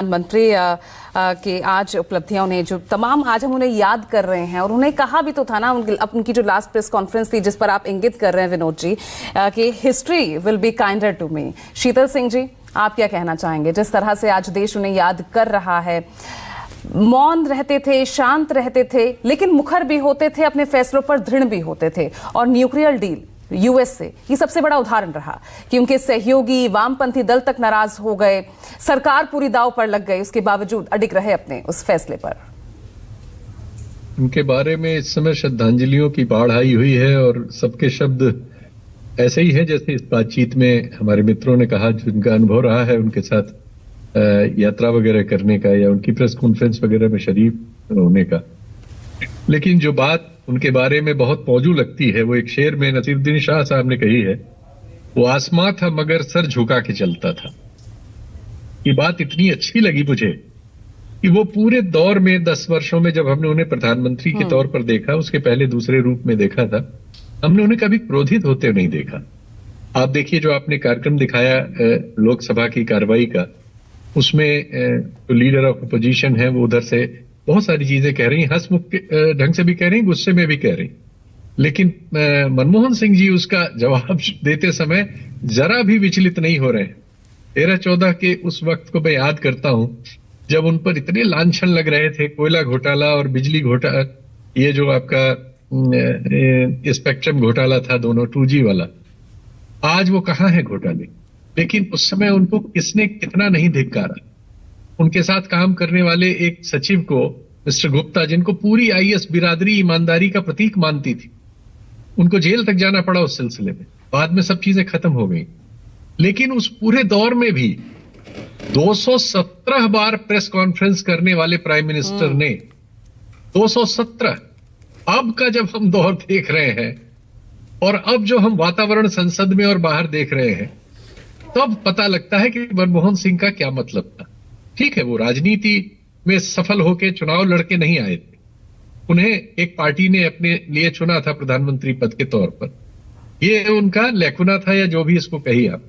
प्रधानमंत्री के आज उपलब्धियां उन्हें जो तमाम आज हम उन्हें याद कर रहे हैं और उन्हें कहा भी तो था ना उनकी जो लास्ट प्रेस कॉन्फ्रेंस थी जिस पर आप इंगित कर रहे हैं विनोद जी कि history will be kinder to me. Sheetal Singh ji, आप क्या कहना चाहेंगे जिस तरह से आज देश उन्हें याद कर रहा है? मौन रहते थे, शांत रहते थे, लेकिन मुखर भी होते थे, अपने फैसलों पर दृढ़ भी होते थे। और न्यूक्लियर डील यूएस से ये सबसे बड़ा उदाहरण रहा कि उनके सहयोगी वामपंथी दल तक नाराज हो गए, सरकार पूरी दांव पर लग गई, उसके बावजूद अडिग रहे अपने उस फैसले पर। उनके बारे में इस समय श्रद्धांजलियों की बाढ़ आई हुई है और सबके शब्द ऐसे ही हैं जैसे इस बातचीत में हमारे मित्रों ने कहा, जिनका अनुभव रहा है उनके साथ यात्रा वगैरह करने का या उनकी प्रेस कॉन्फ्रेंस वगैरह में शरीक होने का। लेकिन जो बात उनके बारे में बहुत मौजू लगती है वो एक शेर में नसीरुद्दीन शाह साहब ने कही है, वो आसमां था मगर सर झुका के चलता था। ये बात इतनी अच्छी लगी मुझे कि वो पूरे दौर में 10 वर्षों में जब हमने उन्हें प्रधानमंत्री के तौर पर देखा, उसके पहले दूसरे रूप में देखा था, हमने उन्हें कभी क्रोधित होते नहीं देखा। आप देखिए जो आपने कार्यक्रम दिखाया लोकसभा की कार्रवाई का, उसमें जो लीडर ऑफ अपोजिशन है वो उधर से बहुत सारी चीजें कह रही हैं, हंसमुख ढंग से भी कह रही हैं, गुस्से में भी कह रही, लेकिन मनमोहन सिंह जी उसका जवाब देते समय जरा भी विचलित नहीं हो रहे हैं। 13-14 के उस वक्त को मैं याद करता हूं जब उन पर इतने लांछन लग रहे थे, कोयला घोटाला और बिजली घोटाला, ये जो आपका स्पेक्ट्रम घोटाला था दोनों 2G वाला, आज वो कहां है घोटाले। लेकिन उस समय उनको किसने कितना नहीं धिक्कारा। उनके साथ काम करने वाले एक सचिव को, मिस्टर गुप्ता, जिनको पूरी आईएएस बिरादरी ईमानदारी का प्रतीक मानती थी, उनको जेल तक जाना पड़ा उस सिलसिले में। बाद में सब चीजें खत्म हो गई, लेकिन उस पूरे दौर में भी 217 बार प्रेस कॉन्फ्रेंस करने वाले प्राइम मिनिस्टर ने 217। अब का जब हम दौर देख रहे हैं और अब जो हम वातावरण संसद में और बाहर देख रहे हैं, तब पता लगता है कि मनमोहन सिंह का क्या मतलब था। ठीक है, वो राजनीति में सफल होकर चुनाव लड़के नहीं आए थे, उन्हें एक पार्टी ने अपने लिए चुना था प्रधानमंत्री पद के तौर पर, ये उनका लेखुना था या जो भी इसको कही आप।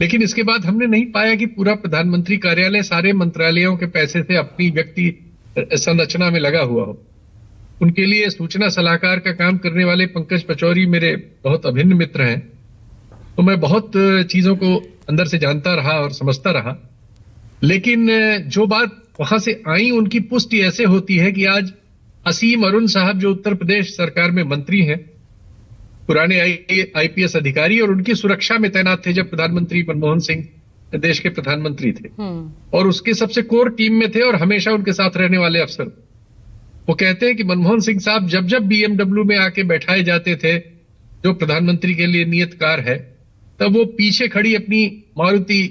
लेकिन इसके बाद हमने नहीं पाया कि पूरा प्रधानमंत्री कार्यालय सारे मंत्रालयों के पैसे से अपनी व्यक्ति संरचना में लगा हुआ हो। उनके लिए सूचना सलाहकार का काम करने वाले पंकज पचौरी मेरे बहुत अभिन्न मित्र हैं, तो मैं बहुत चीजों को अंदर से जानता रहा और समझता रहा। लेकिन जो बात वहां से आई उनकी पुष्टि ऐसे होती है कि आज असीम अरुण साहब जो उत्तर प्रदेश सरकार में मंत्री हैं, पुराने आईपीएस अधिकारी, और उनकी सुरक्षा में तैनात थे जब प्रधानमंत्री मनमोहन सिंह देश के प्रधानमंत्री थे और उसके सबसे कोर टीम में थे और हमेशा उनके साथ रहने वाले अफसर। वो कहते हैं कि मनमोहन सिंह साहब जब जब बीएमडब्ल्यू में आके बैठाए जाते थे, जो प्रधानमंत्री के लिए नियत कार है, तब वो पीछे खड़ी अपनी मारुति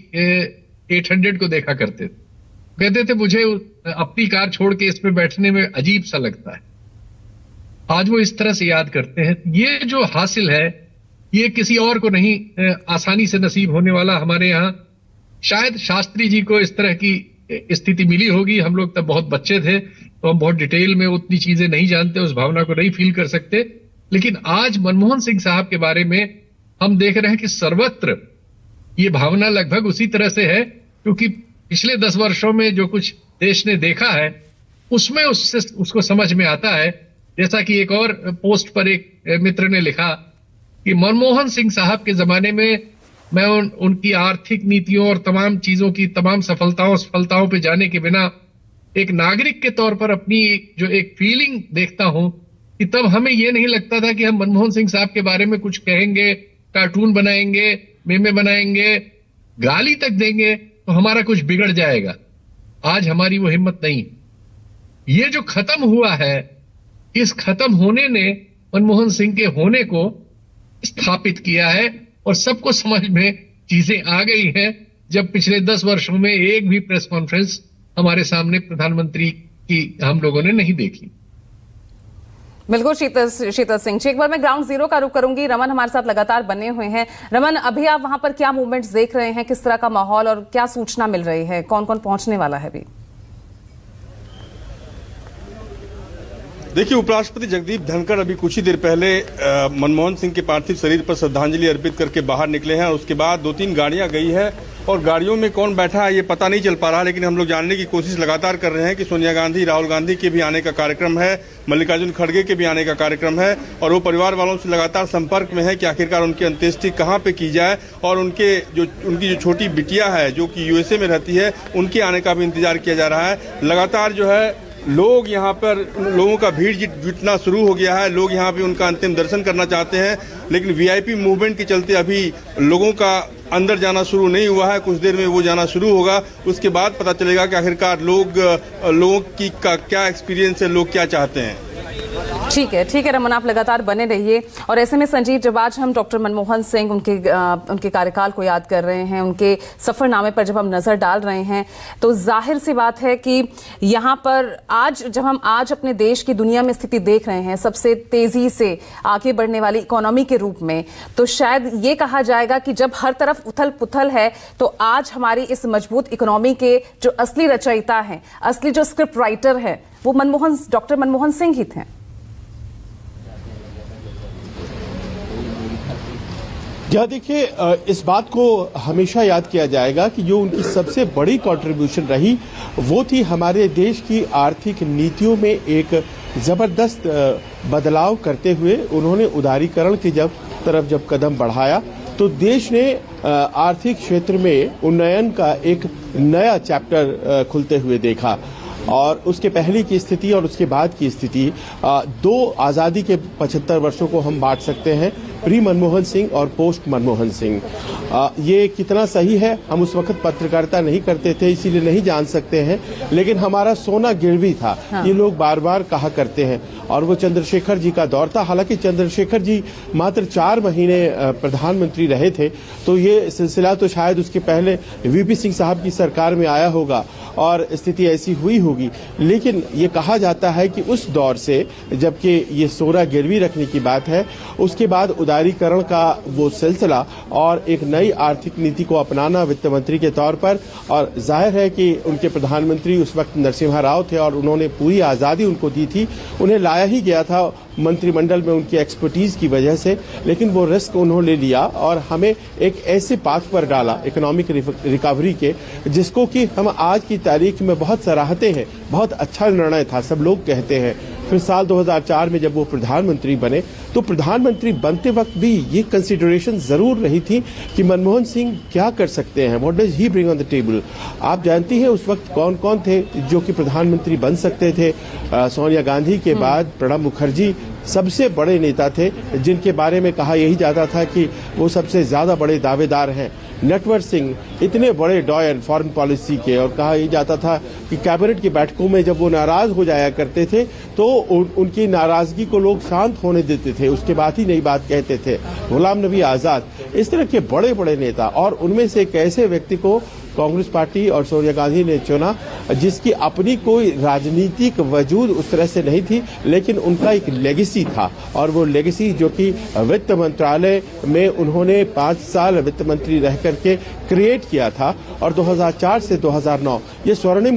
800 को देखा करते थे। कहते थे मुझे अपनी कार छोड़ के इसमें बैठने में अजीब सा लगता है। आज वो इस तरह से याद करते हैं। ये जो हासिल है ये किसी और को नहीं आसानी से नसीब होने वाला। हमारे यहाँ शायद शास्त्री जी को इस तरह की स्थिति मिली होगी, हम लोग तब बहुत बच्चे थे तो हम बहुत डिटेल में उतनी चीजें नहीं जानते, उस भावना को नहीं फील कर सकते। लेकिन आज मनमोहन सिंह साहब के बारे में हम देख रहे हैं कि सर्वत्र ये भावना लगभग उसी तरह से है, क्योंकि पिछले 10 वर्षों में जो कुछ देश ने देखा है उसमें उसको समझ में आता है। जैसा कि एक और पोस्ट पर एक मित्र ने लिखा कि मनमोहन सिंह साहब के जमाने में मैं उनकी आर्थिक नीतियों और तमाम चीजों की तमाम सफलताओं पे जाने के बिना एक नागरिक के तौर पर अपनी जो एक फीलिंग देखता हूं कि तब हमें यह नहीं लगता था कि हम मनमोहन सिंह साहब के बारे में कुछ कहेंगे, कार्टून बनाएंगे, मेमे बनाएंगे, गाली तक देंगे तो हमारा कुछ बिगड़ जाएगा। आज हमारी वो हिम्मत नहीं। ये जो खत्म हुआ है, इस खत्म होने ने मनमोहन सिंह के होने को स्थापित किया है और सबको समझ में चीजें आ गई हैं। जब पिछले 10 वर्षों में एक भी प्रेस कॉन्फ्रेंस हमारे सामने प्रधानमंत्री की हम लोगों ने नहीं देखी। बिल्कुल शीतल सिंह जी, एक बार मैं ग्राउंड जीरो का रुख करूंगी। रमन हमारे साथ लगातार बने हुए हैं। रमन, अभी आप वहां पर क्या मूवमेंट्स देख रहे हैं, किस तरह का माहौल और क्या सूचना मिल रही है, कौन कौन पहुंचने वाला है अभी? देखिए, उपराष्ट्रपति जगदीप धनखड़ अभी कुछ ही देर पहले मनमोहन सिंह के पार्थिव शरीर पर श्रद्धांजलि अर्पित करके बाहर निकले हैं। उसके बाद 2-3 गाड़ियां गई है और गाड़ियों में कौन बैठा है ये पता नहीं चल पा रहा, लेकिन हम लोग जानने की कोशिश लगातार कर रहे हैं कि सोनिया गांधी, राहुल गांधी के भी आने का कार्यक्रम है, मल्लिकार्जुन खड़गे के भी आने का कार्यक्रम है और वो परिवार वालों से लगातार संपर्क में है कि आखिरकार उनकी अंत्येष्टि कहाँ पे की जाए और उनकी जो छोटी बिटिया है जो कि यूएसए में रहती है उनके आने का भी इंतजार किया जा रहा है। लगातार जो है लोग यहाँ पर, लोगों का भीड़ जुटना शुरू हो गया है। लोग यहाँ पे उनका अंतिम दर्शन करना चाहते हैं, लेकिन वीआईपी मूवमेंट के चलते अभी लोगों का अंदर जाना शुरू नहीं हुआ है। कुछ देर में वो जाना शुरू होगा, उसके बाद पता चलेगा कि आखिरकार लोगों की का क्या एक्सपीरियंस है, लोग क्या चाहते हैं। ठीक है रमन, आप लगातार बने रहिए। और ऐसे में संजीव, जब आज हम डॉक्टर मनमोहन सिंह उनके कार्यकाल को याद कर रहे हैं, उनके सफरनामे पर जब हम नजर डाल रहे हैं, तो जाहिर सी बात है कि यहाँ पर आज जब हम आज अपने देश की दुनिया में स्थिति देख रहे हैं, सबसे तेजी से आगे बढ़ने वाली इकोनॉमी के रूप में, तो शायद ये कहा जाएगा कि जब हर तरफ उथल पुथल है तो आज हमारी इस मजबूत इकोनॉमी के जो असली रचयिता हैं, असली जो स्क्रिप्ट राइटर है, वो डॉक्टर मनमोहन सिंह ही थे। देखिए, इस बात को हमेशा याद किया जाएगा कि जो उनकी सबसे बड़ी कंट्रीब्यूशन रही वो थी हमारे देश की आर्थिक नीतियों में एक जबरदस्त बदलाव करते हुए उन्होंने उदारीकरण की तरफ जब कदम बढ़ाया तो देश ने आर्थिक क्षेत्र में उन्नयन का एक नया चैप्टर खुलते हुए देखा। और उसके पहले की स्थिति और उसके बाद की स्थिति, दो आज़ादी के 75 वर्षों को हम बांट सकते हैं, प्री मनमोहन सिंह और पोस्ट मनमोहन सिंह। ये कितना सही है हम उस वक्त पत्रकारिता नहीं करते थे, इसीलिए नहीं जान सकते हैं, लेकिन हमारा सोना गिरवी था। ये लोग बार बार कहा करते हैं और वो चंद्रशेखर जी का दौर था। हालांकि चंद्रशेखर जी मात्र 4 महीने प्रधानमंत्री रहे थे, तो ये सिलसिला तो शायद उसके पहले वीपी सिंह साहब की सरकार में आया होगा और स्थिति ऐसी हुई होगी। लेकिन ये कहा जाता है कि उस दौर से, जबकि ये सोना गिरवी रखने की बात है, उसके बाद उदारीकरण का वो सिलसिला और एक नई आर्थिक नीति को अपनाना वित्त मंत्री के तौर पर, और जाहिर है कि उनके प्रधानमंत्री उस वक्त नरसिम्हा राव थे और उन्होंने पूरी आज़ादी उनको दी थी। उन्हें लाया ही गया था मंत्रिमंडल में उनकी एक्सपर्टीज की वजह से, लेकिन वो रिस्क उन्होंने लिया और हमें एक ऐसे पाथ पर डाला इकोनॉमिक रिकवरी के, जिसको कि हम आज की तारीख में बहुत सराहते हैं। बहुत अच्छा निर्णय था, सब लोग कहते हैं। फिर साल 2004 में जब वो प्रधानमंत्री बने तो प्रधानमंत्री बनते वक्त भी ये कंसिडरेशन जरूर रही थी कि मनमोहन सिंह क्या कर सकते हैं, what does he bring on the table. आप जानती हैं उस वक्त कौन कौन थे जो कि प्रधानमंत्री बन सकते थे। सोनिया गांधी के बाद प्रणब मुखर्जी सबसे बड़े नेता थे, जिनके बारे में कहा यही जाता था कि वो सबसे ज्यादा बड़े दावेदार हैं। नटवर सिंह इतने बड़े डॉयन फॉरेन पॉलिसी के, और कहा यही जाता था कि कैबिनेट की बैठकों में जब वो नाराज हो जाया करते थे तो उनकी नाराजगी को लोग शांत होने देते थे, उसके बाद ही नई बात कहते थे। गुलाम नबी आजाद, इस तरह के बड़े बड़े नेता, और उनमें से एक ऐसे व्यक्ति को कांग्रेस पार्टी और सोनिया गांधी ने चुना जिसकी अपनी कोई राजनीतिक वजूद उस तरह से नहीं थी, लेकिन उनका एक लेगेसी था, और वो लेगेसी जो कि वित्त मंत्रालय में उन्होंने 5 साल वित्त मंत्री रह करके क्रिएट किया था। और 2004 से 2009 ये स्वर्णिम